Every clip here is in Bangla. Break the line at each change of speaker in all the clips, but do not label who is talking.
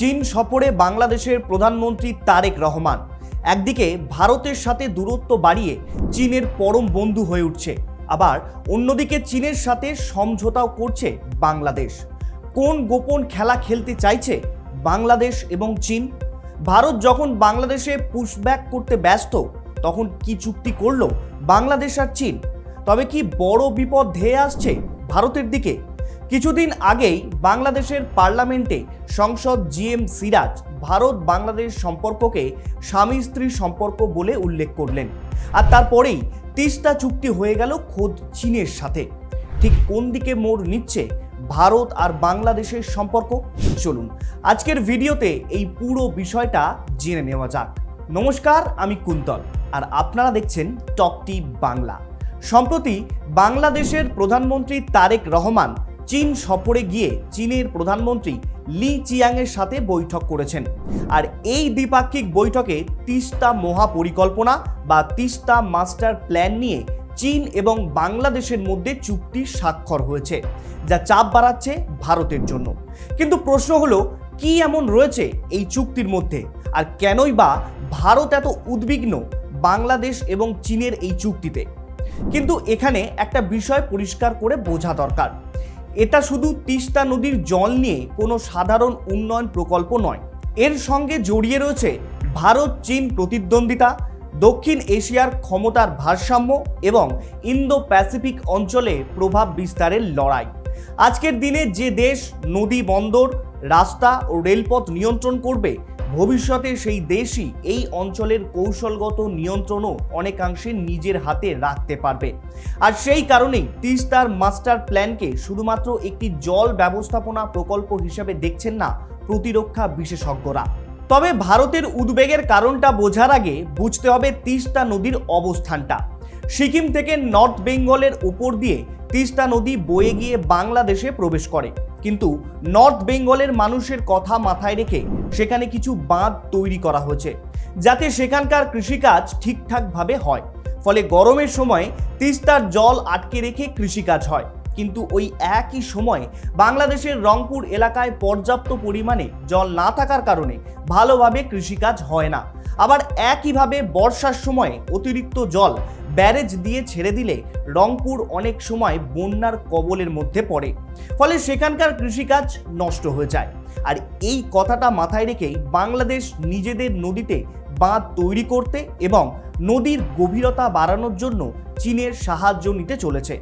চীন সফরে বাংলাদেশের প্রধানমন্ত্রী তারেক রহমান একদিকে ভারতের সাথে দূরত্ব বাড়িয়ে চীনের পরম বন্ধু হয়ে উঠছে, আবার অন্যদিকে চীনের সাথে সমঝোতাও করছে বাংলাদেশ। কোন গোপন খেলা খেলতে চাইছে বাংলাদেশ এবং চীন? ভারত যখন বাংলাদেশে পুশব্যাক করতে ব্যস্ত, তখন কি চুক্তি করলো বাংলাদেশ আর চীন? তবে কি বড় বিপদ ধেয়ে আসছে ভারতের দিকে? কিছুদিন আগেই বাংলাদেশের পার্লামেন্টে সংসদ জিএম সিরাজ ভারত বাংলাদেশ সম্পর্ককে স্বামী স্ত্রীর সম্পর্ক বলে উল্লেখ করলেন, আর তারপরেই তিস্তা চুক্তি হয়ে গেল খোদ চীনের সাথে। ঠিক কোন দিকে মোড় নিচ্ছে ভারত আর বাংলাদেশের সম্পর্ক? চলুন আজকের ভিডিওতে এই পুরো বিষয়টা জেনে নেওয়া যাক। নমস্কার, আমি কুন্তল আর আপনারা দেখছেন টপ টিপ বাংলা। সম্প্রতি বাংলাদেশের প্রধানমন্ত্রী তারেক রহমান চীন সফরে গিয়ে চীনের প্রধানমন্ত্রী লি চিয়াংয়ের সাথে বৈঠক করেছেন। আর এই দ্বিপাক্ষিক বৈঠকে তিস্তা মহাপরিকল্পনা বা তিস্তা মাস্টার প্ল্যান নিয়ে চীন এবং বাংলাদেশের মধ্যে চুক্তি স্বাক্ষর হয়েছে, যা চাপ বাড়াচ্ছে ভারতের জন্য। কিন্তু প্রশ্ন হলো, কি এমন রয়েছে এই চুক্তির মধ্যে, আর কেনই বা ভারত এত উদ্বিগ্ন বাংলাদেশ এবং চীনের এই চুক্তিতে? কিন্তু এখানে একটা বিষয় পরিষ্কার করে বোঝা দরকার। এটা শুধু তিস্তা নদীর জল নিয়ে কোনো সাধারণ উন্নয়ন প্রকল্প নয়। এর সঙ্গে জড়িয়ে রয়েছে ভারত চীন প্রতিদ্বন্দ্বিতা, দক্ষিণ এশিয়ার ক্ষমতার ভারসাম্য এবং ইন্দো প্যাসিফিক অঞ্চলে প্রভাব বিস্তারের লড়াই। আজকের দিনে যে দেশ নদী, বন্দর, রাস্তা ও রেলপথ নিয়ন্ত্রণ করবে, ভবিষ্যতে সেই দেশই এই অঞ্চলের কৌশলগত নিয়ন্ত্রণও অনেকাংশে নিজের হাতে রাখতে পারবে। আর সেই কারণেই তিস্তার মাস্টার প্ল্যানকে শুধুমাত্র একটি জল ব্যবস্থাপনা প্রকল্প হিসেবে দেখছেন না প্রতিরক্ষা বিশেষজ্ঞরা। তবে ভারতের উদ্বেগের কারণটা বোঝার আগে বুঝতে হবে তিস্তা নদীর অবস্থানটা। সিকিম থেকে নর্থ বেঙ্গলের উপর দিয়ে তিস্তা নদী বয়ে গিয়ে বাংলাদেশে প্রবেশ করে, কিন্তু নর্থ বেঙ্গলের মানুষের কথা মাথায় রেখে সেখানে কিছু বাঁধ তৈরি করা হয়েছে, যাতে সেখানকার কৃষিকাজ ঠিকঠাকভাবে হয়। ফলে গরমের সময় তিস্তার জল আটকে রেখে কৃষিকাজ হয়, কিন্তু ওই একই সময় বাংলাদেশের রংপুর এলাকায় পর্যাপ্ত পরিমাণে জল না থাকার কারণে ভালোভাবে কৃষিকাজ হয় না। আবার একইভাবে বর্ষার সময় অতিরিক্ত জল ব্যারেজ দিয়ে ছেড়ে দিলে রংপুর অনেক সময় বন্যার কবলের মধ্যে পড়ে, ফলে সেখানকার কৃষিকাজ নষ্ট হয়ে যায়। আর এই কথাটা মাথায় রেখেই বাংলাদেশ নিজেদের নদীতে বাঁধ তৈরি করতে এবং নদীর গভীরতা বাড়ানোর জন্য চীনের সাহায্য নিতে চলেছে।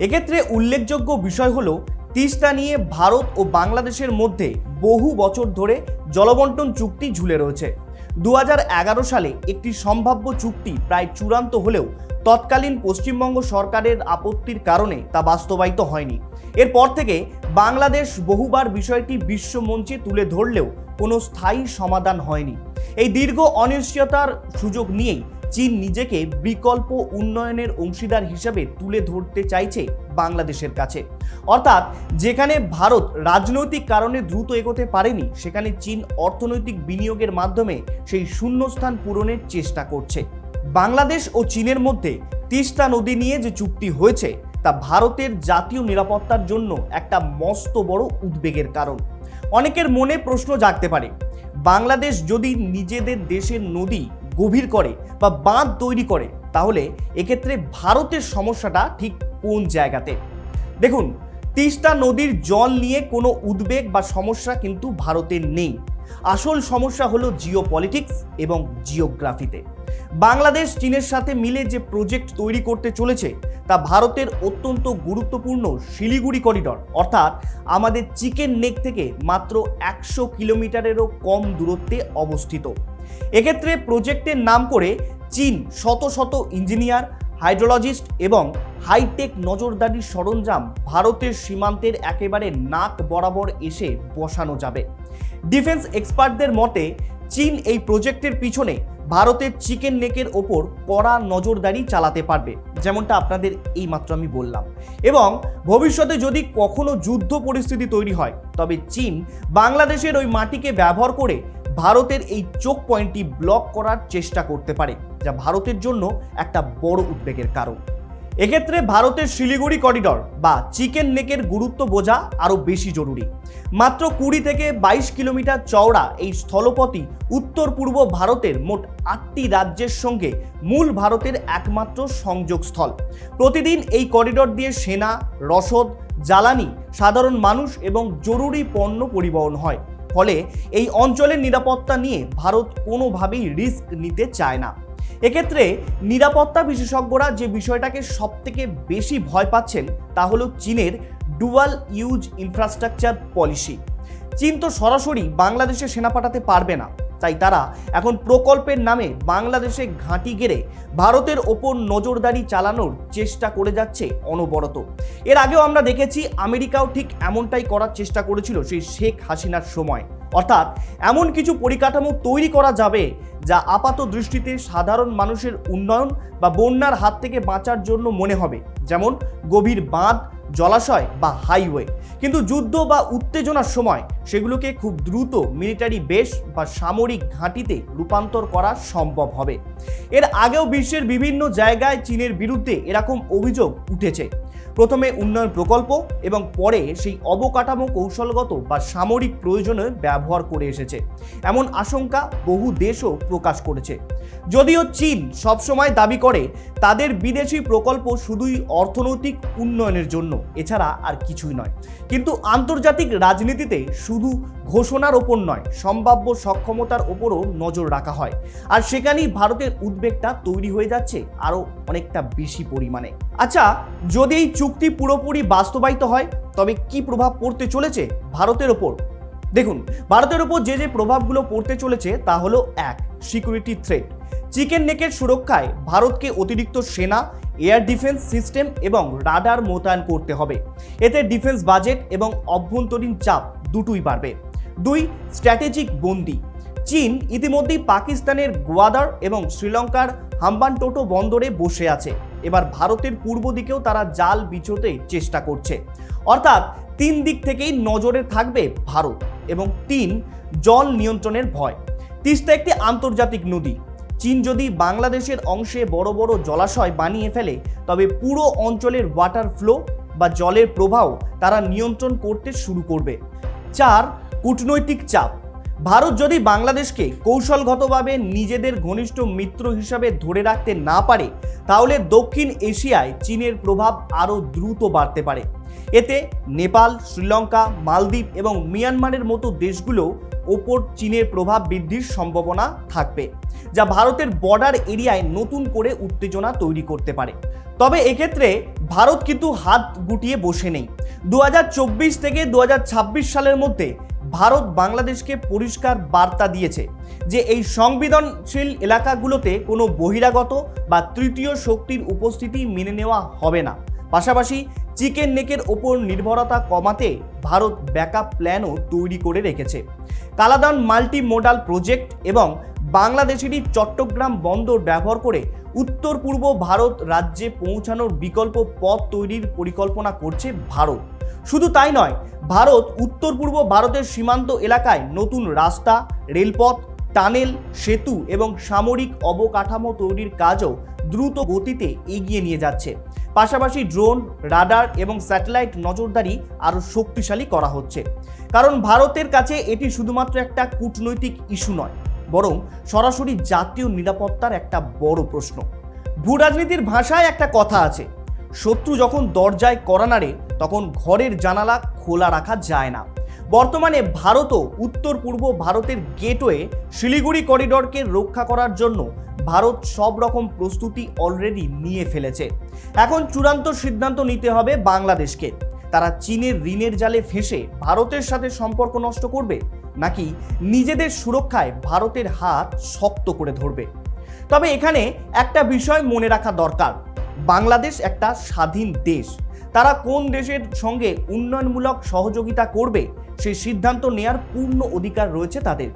এক্ষেত্রে উল্লেখযোগ্য বিষয় হলো, তিস্তা নিয়ে ভারত ও বাংলাদেশের মধ্যে বহু বছর ধরে জলবন্টন চুক্তি ঝুলে রয়েছে। 2011 সালে একটি সম্ভাব্য চুক্তি প্রায় চূড়ান্ত হলেও তৎকালীন পশ্চিমবঙ্গ সরকারের আপত্তির কারণে তা বাস্তবায়িত হয়নি। এরপর থেকে বাংলাদেশ বহুবার বিষয়টি বিশ্বমঞ্চে তুলে ধরলেও কোনো স্থায়ী সমাধান হয়নি। এই দীর্ঘ অনিশ্চয়তার সুযোগ নিয়েই চীন নিজেকে বিকল্প উন্নয়নের অংশীদার হিসেবে তুলে ধরতে চাইছে বাংলাদেশের কাছে। অর্থাৎ যেখানে ভারত রাজনৈতিক কারণে দ্রুত এগোতে পারেনি, সেখানে চীন অর্থনৈতিক বিনিয়োগের মাধ্যমে সেই শূন্যস্থান পূরণের চেষ্টা করছে। বাংলাদেশ ও চীনের মধ্যে তিস্তা নদী নিয়ে যে চুক্তি হয়েছে, তা ভারতের জাতীয় নিরাপত্তার জন্য একটা মস্ত বড় উদ্বেগের কারণ। অনেকের মনে প্রশ্ন জাগতে পারে, বাংলাদেশ যদি নিজেদের দেশের নদী গভীর করে বা বাঁধ তৈরি করে, তাহলে এক্ষেত্রে ভারতের সমস্যাটা ঠিক কোন জায়গাতে? দেখুন, তিস্তা নদীর জল নিয়ে কোনো উদ্বেগ বা সমস্যা কিন্তু ভারতের নেই। আসল সমস্যা হলো জিওপলিটিক্স এবং জিওগ্রাফিতে। বাংলাদেশ চীনের সাথে মিলে যে প্রজেক্ট তৈরি করতে চলেছে, তা ভারতের অত্যন্ত গুরুত্বপূর্ণ শিলিগুড়ি করিডর, অর্থাৎ আমাদের চিকেন নেক থেকে মাত্র 100 কিলোমিটারেরও কম দূরত্বে অবস্থিত। এক্ষেত্রে প্রজেক্টের নাম করে চীন শত শত ইঞ্জিনিয়ার, হাইড্রোলজিস্ট এবং হাইটেক নজরদারি সরঞ্জাম ভারতের সীমান্তের একেবারে নাক বরাবর এসে বসানো যাবে। ডিফেন্স এক্সপার্টদের মতে চীন এই প্রজেক্টের পিছনে ভারতের চিকেন নেকের ওপর কড়া নজরদারি চালাতে পারবে, যেমনটা আপনাদের এইমাত্র আমি বললাম। এবং ভবিষ্যতে যদি কখনো যুদ্ধ পরিস্থিতি তৈরি হয়, তবে চীন বাংলাদেশের ওই মাটিকে ব্যবহার করে ভারতের এই চোক পয়েন্টটি ব্লক করার চেষ্টা করতে পারে, যা ভারতের জন্য একটা বড় উদ্বেগের কারণ। এক্ষেত্রে ভারতের শিলিগুড়ি করিডর বা চিকেন নেকের গুরুত্ব বোঝা আরও বেশি জরুরি। মাত্র 20 থেকে 22 কিলোমিটার চওড়া এই স্থলপথই উত্তর পূর্ব ভারতের মোট 8টি রাজ্যের সঙ্গে মূল ভারতের একমাত্র সংযোগস্থল। প্রতিদিন এই করিডর দিয়ে সেনা, রসদ, জ্বালানি, সাধারণ মানুষ এবং জরুরি পণ্য পরিবহন হয়। ফলে এই অঞ্চলের নিরাপত্তা নিয়ে ভারত কোনোভাবেই রিস্ক নিতে চায় না। এক্ষেত্রে নিরাপত্তা বিশেষজ্ঞরা যে বিষয়টাকে সবথেকে বেশি ভয় পাচ্ছেন তা হলো চীনের ডুয়াল ইউজ ইনফ্রাস্ট্রাকচার পলিসি। চীন তো সরাসরি বাংলাদেশে সেনা পাঠাতে পারবে না, তাই তারা এখন প্রকল্পের নামে বাংলাদেশে ঘাঁটি গেড়ে ভারতের ওপর নজরদারি চালানোর চেষ্টা করে যাচ্ছে অনবরত। এর আগেও আমরা দেখেছি আমেরিকাও ঠিক এমনটাই করার চেষ্টা করেছিল সেই শেখ হাসিনার সময়। অর্থাৎ এমন কিছু পরিকাঠামো তৈরি করা যাবে যা আপাত দৃষ্টিতে সাধারণ মানুষের উন্নয়ন বা বন্যার হাত থেকে বাঁচার জন্য মনে হবে, যেমন গভীর বাঁধ, জলাশয় বা হাইওয়ে। কিন্তু যুদ্ধ বা উত্তেজনার সময় সেগুলোকে খুব দ্রুত মিলিটারি বেস বা সামরিক ঘাঁটিতে রূপান্তর করা সম্ভব হবে। এর আগেও বিশ্বের বিভিন্ন জায়গায় চীনের বিরুদ্ধে এরকম অভিযোগ উঠেছে। প্রথমে উন্নয়ন প্রকল্প এবং পরে সেই অবকাঠামো কৌশলগত বা সামরিক প্রয়োজনে ব্যবহার করে এসেছে, এমন আশঙ্কা বহু দেশও প্রকাশ করেছে। যদিও চীন সবসময় দাবি করে তাদের বিদেশি প্রকল্প শুধুই অর্থনৈতিক উন্নয়নের জন্য, এছাড়া আর কিছুই নয়। কিন্তু আন্তর্জাতিক রাজনীতিতে শুধু ঘোষণার ওপর নয়, সম্ভাব্য সক্ষমতার ওপরও নজর রাখা হয়। আর সেখানেই ভারতের উদ্বেগটা তৈরি হয়ে যাচ্ছে আরও অনেকটা বেশি পরিমাণে। আচ্ছা, যদি এই চুক্তি পুরোপুরি বাস্তবায়িত হয় তবে কি প্রভাব পড়তে চলেছে ভারতের ওপর? দেখুন, ভারতের ওপর যে প্রভাবগুলো পড়তে চলেছে তা হলো: 1. Security threat. চিকেন নেকের সুরক্ষায় ভারতকে অতিরিক্ত সেনা, এয়ার ডিফেন্স সিস্টেম এবং রাডার মোতায়েন করতে হবে। এতে ডিফেন্স বাজেট এবং অভ্যন্তরীণ চাপ দুটোই বাড়বে। 2. স্ট্র্যাটেজিক বন্দি। চীন ইতিমধ্যেই পাকিস্তানের গোয়াদার এবং শ্রীলঙ্কার হাম্বানটোটো বন্দরে বসে আছে। এবার ভারতের পূর্ব দিকেও তারা জাল বিছোতে চেষ্টা করছে। অর্থাৎ 3 দিক থেকেই নজরে থাকবে ভারত। এবং 3. জল নিয়ন্ত্রণের ভয়। তিস্তা একটি আন্তর্জাতিক নদী। চীন যদি বাংলাদেশের অংশে বড় বড় জলাশয় বানিয়ে ফেলে তবে পুরো অঞ্চলের ওয়াটার ফ্লো বা জলের প্রবাহ তারা নিয়ন্ত্রণ করতে শুরু করবে। 4. কূটনৈতিক চাপ। ভারত যদি বাংলাদেশকে কৌশলগতভাবে নিজেদের ঘনিষ্ঠ মিত্র হিসাবে ধরে রাখতে না পারে তাহলে দক্ষিণ এশিয়ায় চীনের প্রভাব আরও দ্রুত বাড়তে পারে। এতে নেপাল, শ্রীলঙ্কা, মালদ্বীপ এবং মিয়ানমারের মতো দেশগুলো ওপর চীনের প্রভাব বৃদ্ধির সম্ভাবনা থাকবে, যা ভারতের বর্ডার এরিয়ায় নতুন করে উত্তেজনা তৈরি করতে পারে। তবে এক্ষেত্রে ভারত কিন্তু হাত গুটিয়ে বসে নেই। 2024 থেকে 2026 সালের মধ্যে ভারত বাংলাদেশকে পরিষ্কার বার্তা দিয়েছে যে এই সংবেদনশীল এলাকাগুলোতে কোনো বহিরাগত বা তৃতীয় শক্তির উপস্থিতি মেনে নেওয়া হবে না। পাশাপাশি চিকেন নেকের ওপর নির্ভরতা কমাতে ভারত ব্যাকআপ প্ল্যানও তৈরি করে রেখেছে। কালাদান মাল্টি মোডাল প্রজেক্ট এবং বাংলাদেশেরই চট্টগ্রাম বন্দর ব্যবহার করে উত্তর পূর্ব ভারত রাজ্যে পৌঁছানোর বিকল্প পথ তৈরির পরিকল্পনা করছে ভারত। শুধু তাই নয়, ভারত উত্তর পূর্ব ভারতের সীমান্ত এলাকায় নতুন রাস্তা, রেলপথ, টানেল, সেতু এবং সামরিক অবকাঠামো তৈরির কাজও দ্রুত গতিতে এগিয়ে নিয়ে যাচ্ছে। পাশাপাশি ড্রোন, রাডার এবং স্যাটেলাইট নজরদারি আরও শক্তিশালী করা হচ্ছে। কারণ ভারতের কাছে এটি শুধুমাত্র একটা কূটনৈতিক ইস্যু নয়, বরং সরাসরি জাতীয় নিরাপত্তার একটা বড় প্রশ্ন। ভূরাজনীতির ভাষায় একটা কথা আছে, শত্রু যখন দরজায় কড়া নাড়ে তখন ঘরের জানালা খোলা রাখা যায় না। বর্তমানে ভারতও উত্তর পূর্ব ভারতের গেটওয়ে শিলিগুড়ি করিডরকে রক্ষা করার জন্য ভারত সব রকম প্রস্তুতি অলরেডি নিয়ে ফেলেছে। এখন চূড়ান্ত সিদ্ধান্ত নিতে হবে বাংলাদেশকে। তারা চীনের ঋণের জালে ফেঁসে ভারতের সাথে সম্পর্ক নষ্ট করবে, নাকি নিজেদের সুরক্ষায় ভারতের হাত শক্ত করে ধরবে। তবে এখানে একটা বিষয় মনে রাখা দরকার, বাংলাদেশ একটা স্বাধীন দেশ। তারা কোন দেশের সঙ্গে উন্নয়নমূলক সহযোগিতা করবে সেই সিদ্ধান্ত নেয়ার পূর্ণ অধিকার রয়েছে তাদের।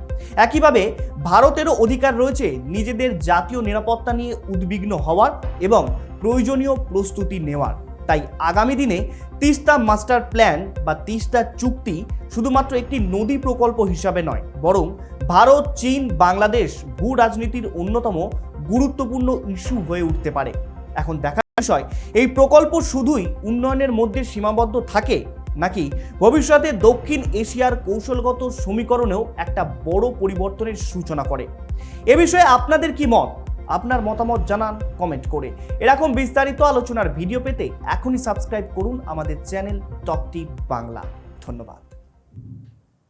একইভাবে ভারতেরও অধিকার রয়েছে নিজেদের জাতীয় নিরাপত্তা নিয়ে উদ্বিগ্ন হওয়ার এবং প্রয়োজনীয় প্রস্তুতি নেওয়ার। তাই আগামী দিনে তিস্তা মাস্টার প্ল্যান বা তিস্তা চুক্তি শুধুমাত্র একটি নদী প্রকল্প হিসাবে নয়, বরং ভারত, চীন, বাংলাদেশ ভূ রাজনীতির অন্যতম গুরুত্বপূর্ণ ইস্যু হয়ে উঠতে পারে। এখন দেখা বিষয়, এই প্রকল্প শুধুই উন্নয়নের মধ্যে সীমাবদ্ধ থাকে নাকি ভবিষ্যতে দক্ষিণ এশিয়ার কৌশলগত সমীকরণেও একটা বড় পরিবর্তনের সূচনা করে? এ বিষয়ে আপনাদের কি মত? আপনার মতামত জানান কমেন্ট করে। এরকম বিস্তারিত আলোচনার ভিডিও পেতে এখনই সাবস্ক্রাইব করুন আমাদের চ্যানেল টপ টিপ বাংলা। ধন্যবাদ।